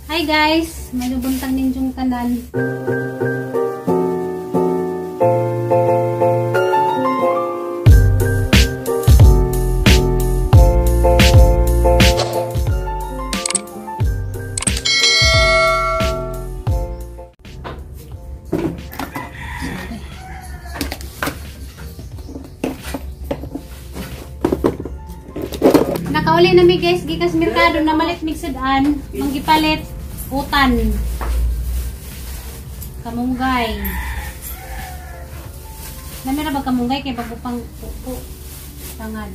Hi guys, may nabuntang ninyong tanan. Nakauli na mi guys, gikas merkado na malit migsudan, manggipalit utan, kamunggay. Namira ba kamunggay kay bagupang pupo tangad.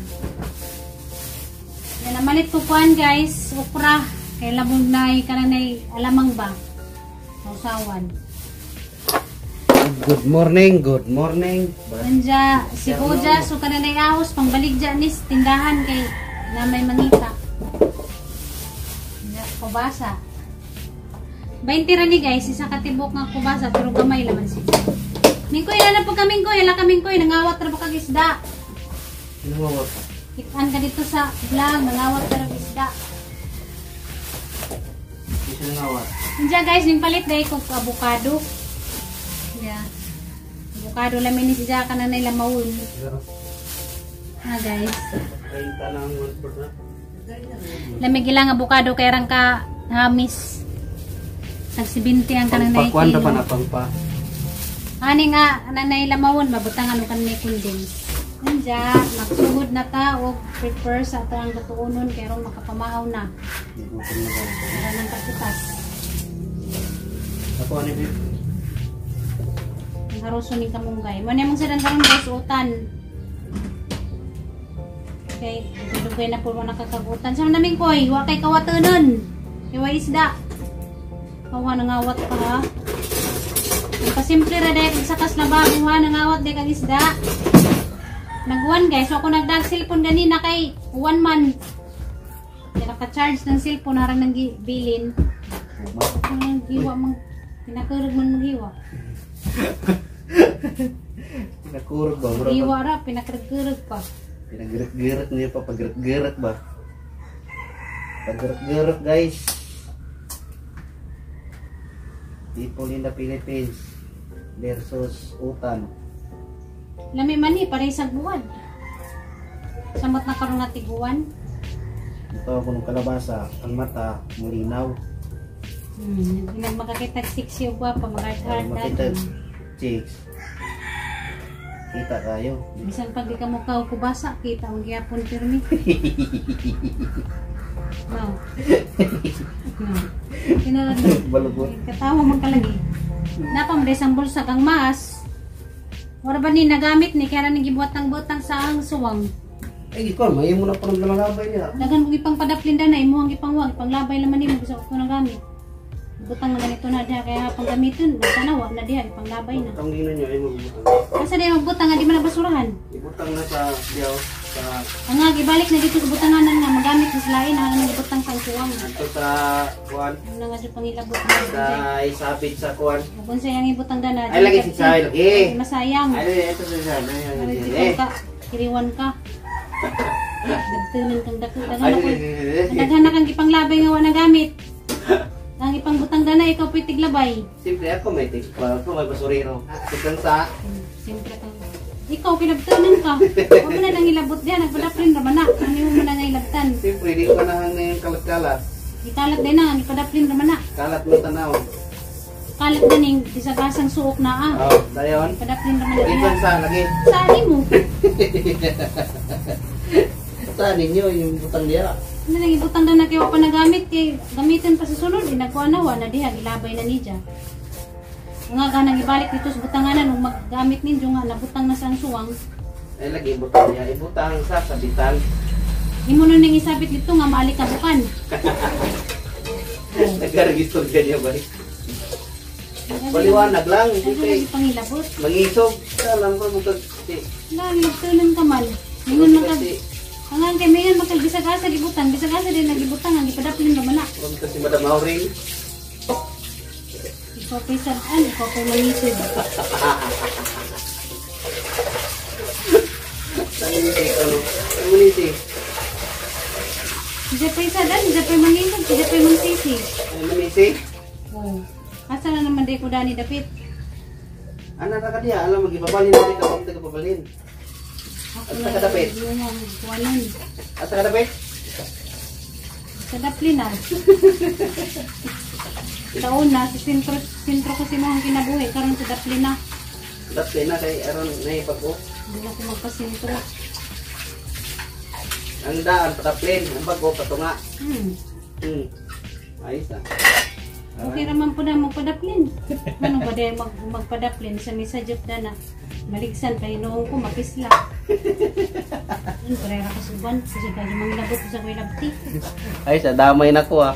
Yan namalit ko kuan guys, okra kay labong nay kanang alamang ba. Sausawan. Good morning, good morning. Anja si Boja so kanang ahos pangbaligja nis tindahan kay na may mangita. Kubasa. 20 ra ni guys, isa katibok nga kubasa pero gamay laman siya. Mingkoy na po kaming koy, ala kaming koy nangawat ra ba kag isda. Nangawat. Kitaan ka dito sa vlog, nangawat ra kag isda. Isa nangawat. Anja guys, ning palit day ko avocado. Yeah. Avocado lamin ni siya kana nay lamawon. Ha guys. Ay tanang na. Lamig ilang avocado kay rang ka hamis. Tag 70 ang kanang nay kilo. Pagkuan ra pa na pangpa. Ani nga nanay lamawon mabutang ano kanay condense. Anja, magsugod na ta og prepare sa atong gatuonon kay ron makapamahaw na. Para nang kaputas. Ako ani bib. Ang haroso ni kamunggay. Mo namang sa karon guys utan. Okay, dugay na po nakakagutan. Sa naming koy, wa kay kawatonon. Kay wa isda. Kawa nangawat pa ha. Pasimple ra dai kag sakas na bago ha nangawat dai kag isda. Nagwan guys, so ako nagdag cellphone ganina kay 1 month. Kaya naka-charge ng cellphone harang nang bilin. Ang giwa mang pinakurog man magiwa. Pinakurog ba bro? Giwa ra pinakurog pa. Pinaggerak-gerak niya pa paggerak-gerak ba? Paggerak-gerak guys. People in the Philippines versus utan. Lami man ni pareha sa buwan. Samot na karon nga tiguan. Ito ako ng kalabasa, ang mata mulinaw. Hindi makakita sexy o guwapa, mag-hard Makita natin. chicks. Kita kayo. Bisan pag di ka mukha o kubasa, kita ang gyapon pirmi. No. No. Kinalan mo. Balugot. Katawa man kalagi. Napamres ang bulsa kang mas. Wala ba ni nagamit ni kaya nang gibuhat-butang sa ang suwang. Ay, ikaw, may mo na parang namalabay niya. Dagan kong ipang padaplin na imuhang ipangwag, ipanglabay naman ni mo bisa ko nagamit. Butang na ganito na diha kaya pang gamiton, basta na na diha ipanglabay na. Butang din na nyo, ay mo. Kasi di magbutang nga di man nabasurahan. Ibutang na sa diyaw, sa... Ang nga gibalik na dito sa butanganan nga magamit sa lain na nang gibutang sa suwang. Ito sa kuwan, Ano nga sa pangilabot sa isabit sa kuwan. kung sayang ibutang dana. Ay, lagi si Chai, lagi. Masayang. Ay, ito sa siya. Ay, ka, kiriwan ka. Nagtunan kang dagan Ay, ako. Daghan na kang ipanglabay nga wala gamit. Ang ipangbutang dana ikaw pitig labay. Siyempre ako may tikpa, ako may basurero. Sikang sa... Siyempre ka. Ikaw pinagtunan ka. Huwag mo na nang ilabot diyan. Nagpadaplin naman na. Ano mo na nga ilabtan. Siyempre, di ko na hanggang yung kalat-kalat. Ikalat din na. Nagpadaplin naman na. Kalat mo tanaw. Kalat na ning isagasang suok na ah. Oo, dayon. Nagpadaplin naman na. Ikon sa lagi. Saan mo? Saan ninyo yung butang diya? Ano nang ibutang daw na kayo pa nagamit kay gamitin pa sa sunod. Nagkuha na na diha. Ilabay na niya. Nga ganang ibalik dito sa butanganan. Nung maggamit ninyo nga nabutang na sa ang suwang. Ay, lagi butang diya. Ibutang sa sabitan. Imo nun nang isabit dito nga maalik ka bukan. Nagkaregister ka niya ba? Paliwanag lang. Ano Siyempre, lagi pangilabot? mangisog. Alam ko mong Lagi nagtunan ka man. Ngayon maka Ang kay mayon makalbisag-asa gibutan, bisag-asa din nagibutang ang ipadaplin naman na. kung kasi Madam Auring. Ikaw pa isaan, ikaw pa mangisod. Nanginisig, ano? Nanginisig. Siya pa isa dan, siya pa mangisod, siya pa mansisi. Nanginisig. PC. Oh. Asa na naman di ko dani dapit. Ana ra ka diya, alam magibabalin mo ka pag tagapabalin. Ako Asa na ka dapit? yung kuwanan. Asa ka dapit? Sa daplin na. Taon na, sa sentro kasi mo ang kinabuhi. Karon sa daplin na. Dapit na kay aron naipag-o. Hindi na ko magpasentro. Ang daan pataplin, ang bago patunga. Ayos ah. Okay raman po na magpadaplin. Ano ba dahil magpadaplin sa message da na maligsan pa hinoong ko mapisla. Yun, parera ka suban. Kasi tayo manglabot sa kuy labti. Ayos ah, damay na ko ah.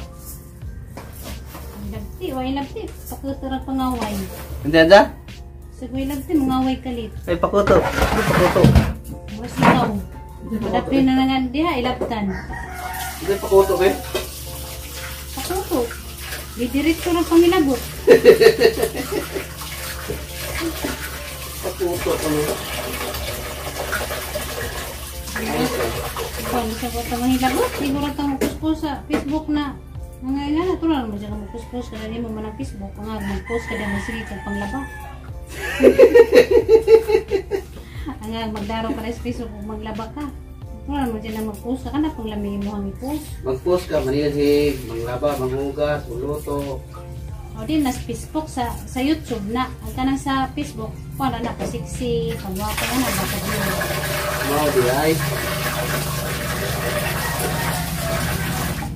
Labti, way labti. Pakuturang pangaway. Hindi anda? Sa kuy labti, mangaway kalit. Ay pakuto. Pakuto. Mas ikaw. Padaplin na nga diha, ilabtan. Hindi pakuto ba? Pakuto. Didiretso ng pangilabot. Pakuto ano? Kung sa kota manghilabot, siguro itong magpuspos sa Facebook na mga nga na, tulad mo dyan magpuspos ka na mo man ang Facebook, mga magpost ka dyan sige kang panglaba. Ang magdaro ka na sa Facebook kung maglaba ka. Tulad mo dyan na magpost ka na panglamigin mo ang i-post. Mag-post ka, manilhig, manglaba, manghugas, muluto. O din na sa Facebook, sa YouTube na. Ang ka na sa Facebook, kung ano na, pasiksi, pagwapa na na, baka din. Mau di ay.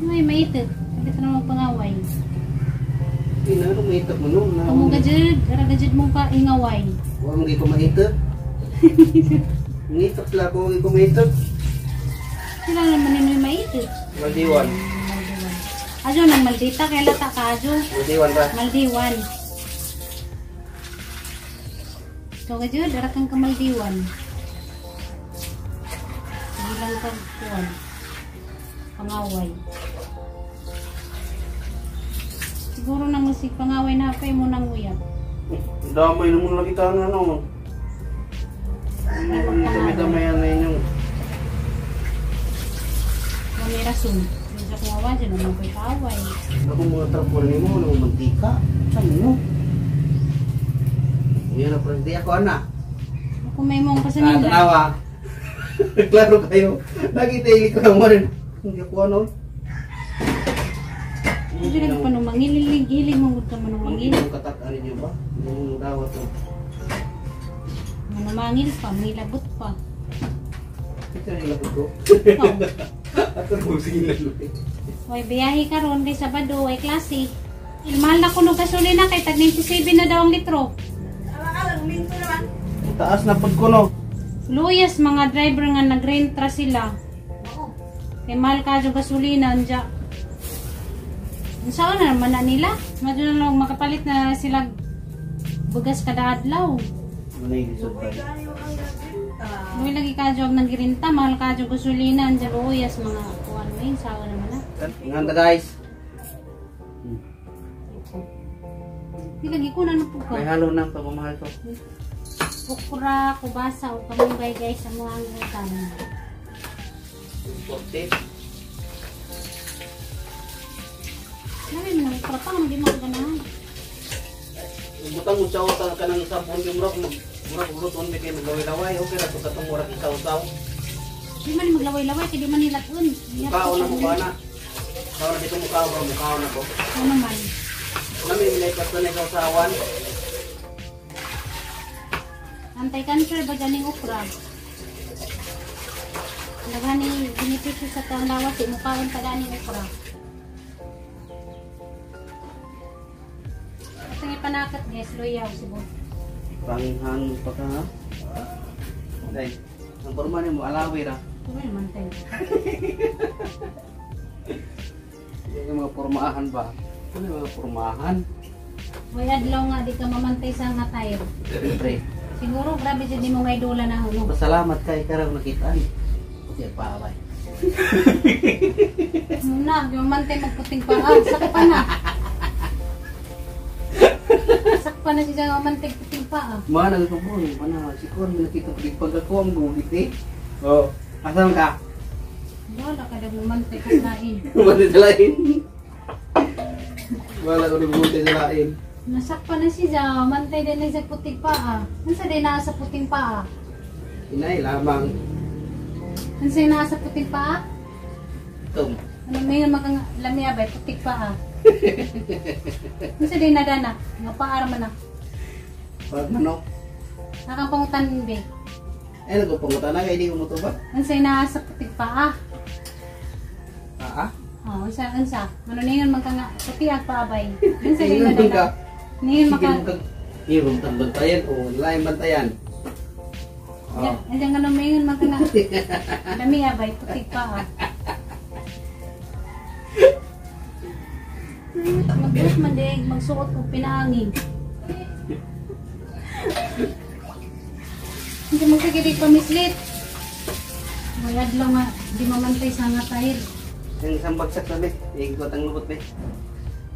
Ay, maitit. Kapit na mga pangaway. Hindi na, lumitak mo nun. Kamu gajid, karagajid mo ka ingaway. Huwag mo di ko maitak. Ngitak sila ko, hindi ko maitak. Sila naman ninoy maitit. Maldiwan. Ajo nang maldita, kaya lata ka ajo. Maldiwan ba? Maldiwan. So gajid, darakang ka Maldiwan. Sige lang ka kuwan. Pangaway. Siguro na musik pangaway na pa mo nang uyap. Damay naman lagi tayo na ano. Dami-damayan na inyong. May rason. Hindi sa kumawa dyan naman ko'y kaaway. Ako mga trapol ni mo, nang mantika. Saan mo? Yan na pala, di ako anak. Ako may mong pasaninda. Tanawa. Klaro kayo. Nagitili ko lang mo rin. Hindi ako ano. Hindi ka pa nung mangiling. Hiling mong ka man nung Hindi mangil. yung katakaan niyo ba? Yung dawat mo. Manamangil pa, may labot pa. Ito na ilapot ko. Oh. Ato mo sige na lupi. Way biyahe ka ron, di Sabado, way klase. Mahal na kuno gasolina kay tag 97 na daw ang litro. Taas na pag kuno. Luyas mga driver nga nagrentra sila. Kay mahal ka yung gasolina anja. Saan na naman na nila? Madyo na lang makapalit na sila bugas kada adlaw. Manay lisod pa. May lagi ka yung nagirinta, mahal ka yung gasolina anja luyas mga kuwan mo yun. Sawa naman na. Nganda guys. Di lagi ko na po May ka. halo ng pagmamahal ko. Pukura, kubasa o kamumbay guys sa mga anggutan. Imported. Namin mo nang ukra pa, hindi mo ganahan. Butang mo sa utang ka ng sabon yung murag uruton may kayo maglaway-laway. Okay na ito katong murag isaw-saw. Di man maglaway-laway, kaya di man nilatun. Mukhaon na mukha na. Mukhaon na dito mukhaon na ko. Ano naman? Namin minaipas na na isaw-sawan. Anti-cancer ba ganing ukra? Nagani benepisyo sa tang lawas, di mukhaon pa ganing ukra. Ito yung panakat guys, luyaw siguro. Panghan pa ka ha? Day, ang porma niyo mo alawi ra. Ito naman tayo. Yung mga pormahan ba? Ano yung mga pormahan? May adlaw nga di ka mamantay sa nga tayo. Siyempre. Siguro grabe dyan di mo nga idola na hulog. Pasalamat kay karang nakitaan. Kasi pa abay. Muna, yung mamantay magputing pa. Ah, sakpa na. Sakpa na siya mamantay puting pa. Mana ko po, mana si Kon nakita pag pagkako ang gugit eh. Oh, asan ka? Wala ka daw mamantay kaslain. Mati talain. Wala ko nagbuti sa lain. Nasakpan na siya, mantay din na sa puting paa. Nasa din na sa puting paa? Inay lamang. Nasa na sa puting paa? Tum. Ano may makang lamia ba puting paa? Nasa din na dana, nga paara man na. Pag manok. Nakapangutan be. Ay nagpangutan na kay di ko mo to ba? Nasa na sa puting paa? Oh, unsa. Ano ningon man ka nga puti at paabay. Nasa din na dana. Ningon maka Irong bantayan o lain bantayan. Hindi nga naman yun man ka nga lamia ba puting paa? Magbuot man din, magsuot o pinangin. Hindi mo kagilig pamislit. May adlaw nga, di mamantay sa nga tahil. Yung isang bagsak na be, igwat ang lupot be.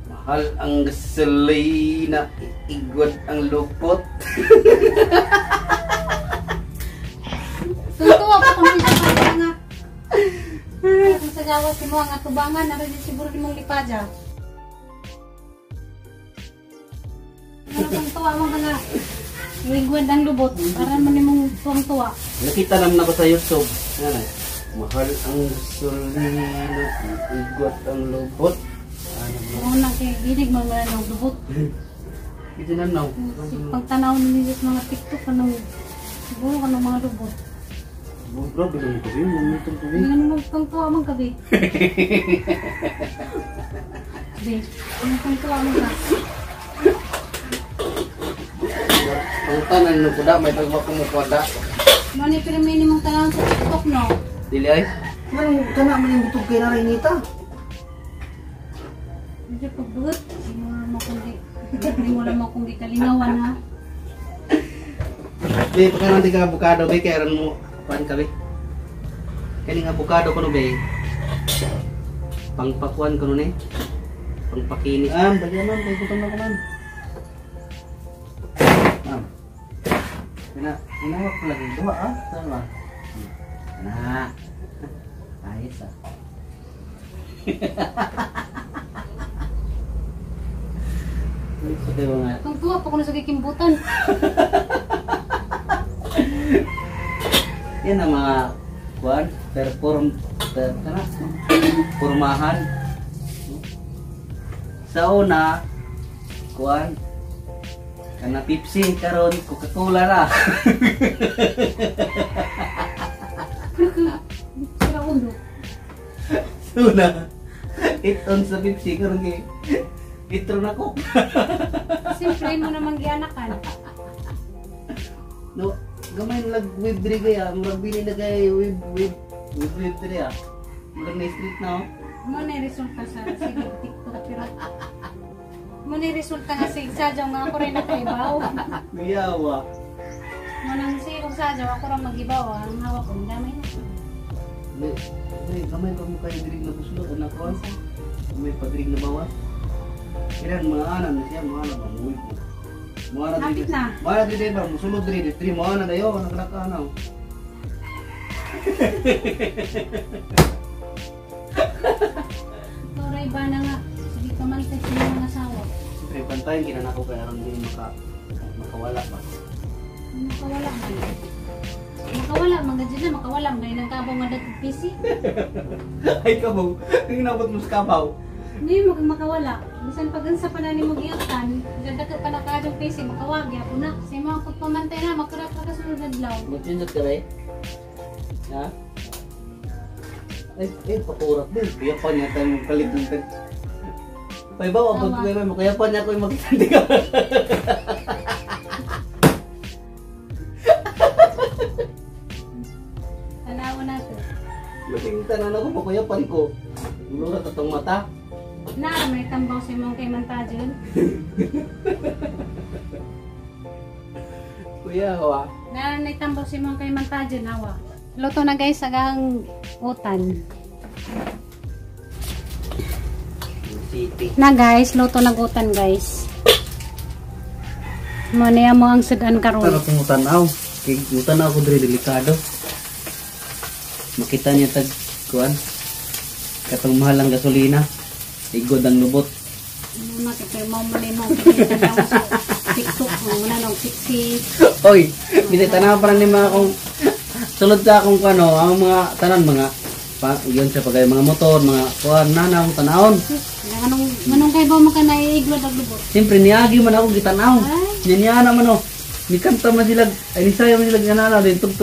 Mahal ang gasolina, igwat ang lupot. Tuntua pa kung isa pa nga. Kung sa gawas mo ang atubangan, narin din siguro di mong lipadya. Ano kung tuwa mo ka nga, igwat ang lubot, para man mong tuwang-tuwa. Nakita naman ako sa YouTube. Yan ay. Mahal ang gasolina, igwat ang lupot. Oo na kay ginig mo man ang lubot. Ito na now. Pagtanaw ninyo sa mga TikTok, siguro ka ng mga lubot. Grabe lang ito yun, mamitong ko Hindi naman pang-tuwa mong gabi. Hindi, pang-tuwa mong gabi. Ang tanan no kuda, may tagwa ko mo kuda. Ano ni piramini mong tanawin sa TikTok, no? Dili ay? Man, kana man yung butog kay narinita. Hindi pagbuot. Hindi mo naman kung di kalingawan, ha? Be, pagka nanti ka avocado, be, kaya rin mo, paan ka, be? Kaya avocado ko no, be. Pangpakuan ko no, ne? Pangpakini. Bagyan man, kaya putang na ko man. Hinawak ko lagi. Dua, sama. Nah. Ayos, Ito mga... Pang-tuwa pa ko na sa kikimbutan. Yan ang mga kuan, pormahan. Sa una, kuan, kana Pepsi, karon Coca-Cola na. Sira ulo. Sa una, iton sa Pepsi, karon kay itro na ko. Siyempre mo naman gianakan. No, gamay lag web diri kaya, murag bili na kay web diri ah. Murag na street na oh. Mo na resulta sa sige TikTok pero mo na resulta nga sig sadyaw nga ako rin nakaibaw. Kuyawa. Mo nang sigog sadyaw ako rin magibaw ang hawak ko damay na. Gamay pa mo kayo diri na buslo anak ko. May padrig na bawa. Kailan mga anak na siya, mga anak ang uwi po. Kapit na. Mga anak dito ba, musulod dito, mga anak na yun, nakalakanaw. Toray ba na nga, sige ka man sa mga asawa. Siyempre, pantayin, kinanako kaya aram din makawala pa. Makawala man. Makawala, mga dyan na, makawala. Ngayon ang kabaw nga dati PC. Ay kabaw, tinginabot mo sa kabaw. Hindi mo makawala. Bisan pag sa panani mo giyatan, ganda ka pala ka yung PC, makawagi ako na. Kasi mga pagpamantay na, makarap ka kasunod na dlaw. Magpindot ka ba eh? Ha? Ay, pakurak din. Kaya pa niya tayo magkalit ng tag. Pay ba, abot ko kayo mo. Kaya pa niya ako yung magkisandi ka. Tanawa na to. Laking tanan ako, kaya pa rin ko.Ulurat atong mata. Na, may tambaw si mong kay Mantajon. Kuya, hawa. Na, may tambaw si mong kay Mantajon, nawa. Luto na guys, agang utan. City. Na guys, luto na utan guys. Mo niya mo ang sudan karon. Pero kung utanaw, kay utanaw ko diri delikado. Makita niya tag kuan. Katong mahal ang gasolina. Igod ang lubot. Ano na, kaya mau malimaw. Kaya sa TikTok. Muna nung sexy. Oy, bisa tanaw pa rin mga kung sulod sa akong ano, ang mga tanan mga yun sa pagay mga motor, mga kuan nanaw tanawon. Manong kay ba maka naiiglod ang lubot? Siyempre niagi man ako gitanaw. Niya naman oh. Ni kanta man sila, ay ni sayo man sila ganana din tug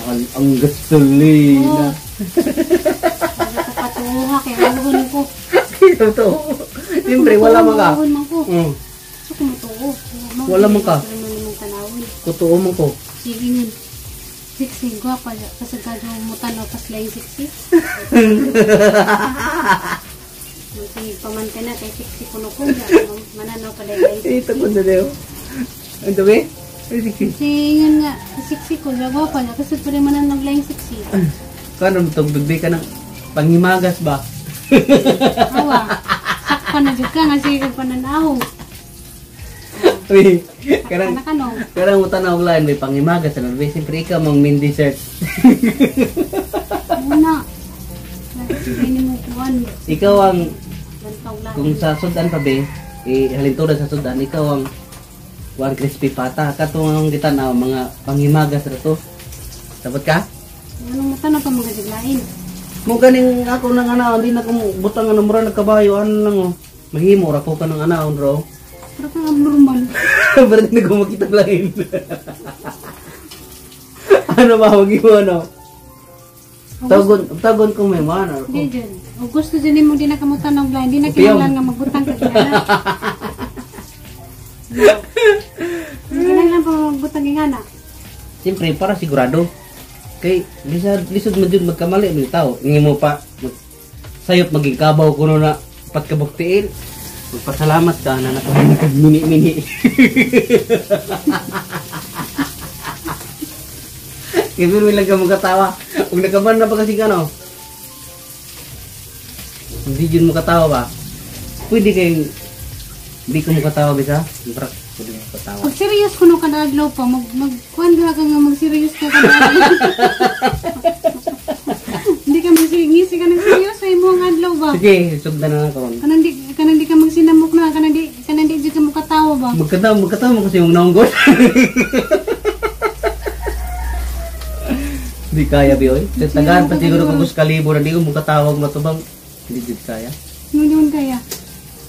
mahal ang gasolina. Patuha kay maluhon ko. Totoo. Siyempre wala man ka. So kumutuo. Wala man ka. Kutuo mo ko. Sige nun. Sexy ko pa kasagad mo tanaw pas lain sexy. Sige pamantay na kay sexy kuno ko mananaw pa dai. Ito ko na daw. Ano ba? Kasi yun nga, sexy ko, jago pa na, kasi pwede man ang naglayang sexy. Kano mo itong bigbi ka ng panghimagas ba? Awa, sakpa na dyan ka, nga sige pa nanahong. Uy, Karang mo tanaw lain, may panghimagas. Ano ba? Siyempre ikaw mong main dessert. Muna. Sige ni mo kuwan. Ikaw ang, kung sa sudan pa ba, halintunan sa sudan, ikaw ang one crispy pata. Katong gitanaw mga panghimagas na to. Dapat ka? Anong matanaw pa mga diglain? Mo ganing ako nang ana, hindi na ko butang ano mura nagkabayo ano lang oh. Mahimo ra ko ka ng ana bro. Pero kang abnormal. Berarti na ko makita lain. Ano ba magimo ano? Tagon ko may mana. Di dyan. O gusto dyan mo din na kamutan ng blind. Di na kinanglan nga magbutang ka kaya. Kinanglan pa magbutang yung anak. Siyempre para sigurado. Kay lisod mo dyan magkamali mo tao. Ingin mo pa sayop maging kabaw kuno na pagkabuktiin. Magpasalamat ka na nakahinig mini-mini. Kaya mo lang ka magkatawa. Kung nakaban na pa kasi ka no. Hindi dyan mo katawa ba? Pwede kayong hindi ka mo katawa bisa? Pwede mo katawa. Pag serious ko no kadaglaw pa, magkuhan ka nga mag-serious ka kadaglaw. Hindi ka mag-ngisi ka ng serious ay mo ang adlaw ba? Sige, sugdan na ako. Kanang di ka magsinamok na, kanang di dyan ka mo katawa ba? Magkatawa mo kasi yung naunggol. Hindi kaya biyoy. Tagaan pa siguro kung gusto kalibo na di ko magkatawag matubang. Hindi din kaya. Hindi mo kaya.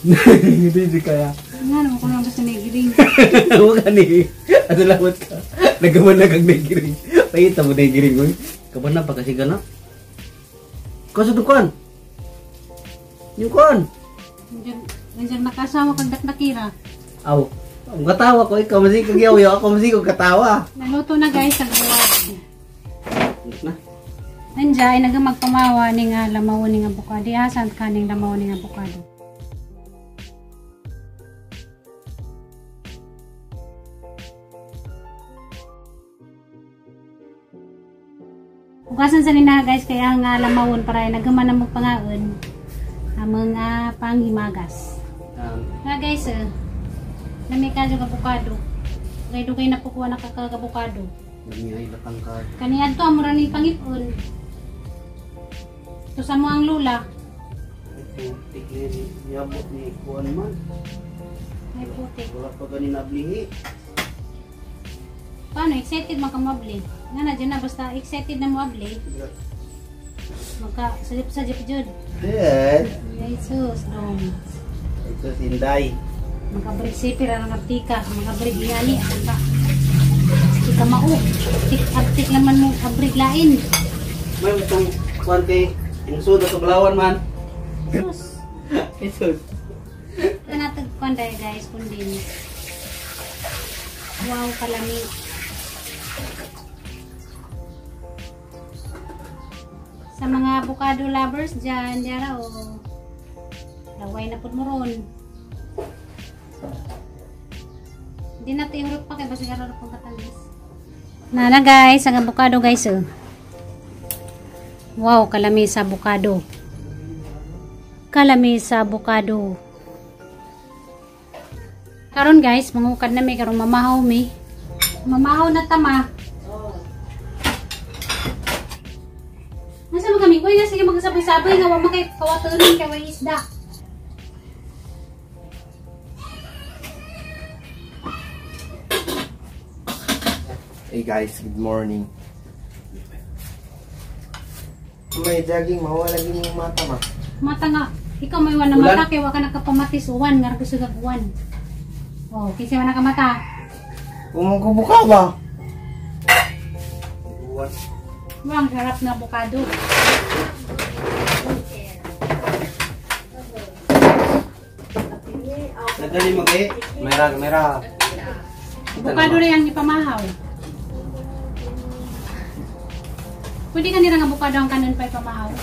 Hindi kaya. Nga naman ko naman basta nagiring. Huwag ka ni. Ano lawat ka? Nagaman na kang nagiring. Pahita mo nagiring mo. Kaban na pa kasi gana. Kasi ito kuhan. Yung kuhan. Nandiyan nakasama kang nakira. Aw. Ang katawa ko. Ikaw masih kagyaw-yaw. Ako masih kong katawa. Naluto na guys ang buwad. Na. Nandiyan ay nagamagpamawa ni nga lamaw ni nga bukado. Asan ka ning lamaw ni nga bukado. Ugasan sa nina guys kaya nga lamawon para nagaman na magpangaon ang mga panghimagas. Nga guys nami ka yung abukado. Kaya dugay na po kuha nakakabukado. Nami ay latangkad. Kaniyan to amura ni pangipon. Ito sa mo ang lula. Ito tikli yabot ni kuhan man. Ay putik. Wala pa ganin nablihi. Paano? Excited man ka mabli? Nga na dyan na basta excited na mabli. Magka sajip-sajip dyan. Dad. Ay sus dong. Ito sinday. Magka-break sipir ang artika. Magka-break iyali. Tika mau. Tik naman mo kabrig lain. May itong kuhan kay ingsuda sa balawan man. Sus. Ito. Ito natagpuan dahil guys. Kundin. Wow kalami. Sa mga avocado lovers dyan, dyan o laway na po mo ron. Hindi natin ihurot pa kaya basta gano'n pong katalis. Nana guys, ang avocado guys oh. Wow, kalami sa avocado. Kalami sa avocado. Karon guys, mangukad na may karong mamahaw may. Mamahaw na tama. Nasa mo kami? Kuya, sige magkasabay-sabay nga wala kay kawatunin kay way isda. Hey guys, good morning. May jogging, mawala lagi yung mata ma. Mata nga. Ikaw may iwan na Ulan. mata, kaya waka nakapamatis uwan, nga gusto gagwan. Oh, kinsa man nakamata. Kumukubuka ba? Ang sarap na avocado. Nadali mo kay. Mera. Avocado na yung ipamahaw. Pwede ka nila nga avocado ang kanan pa ipamahaw.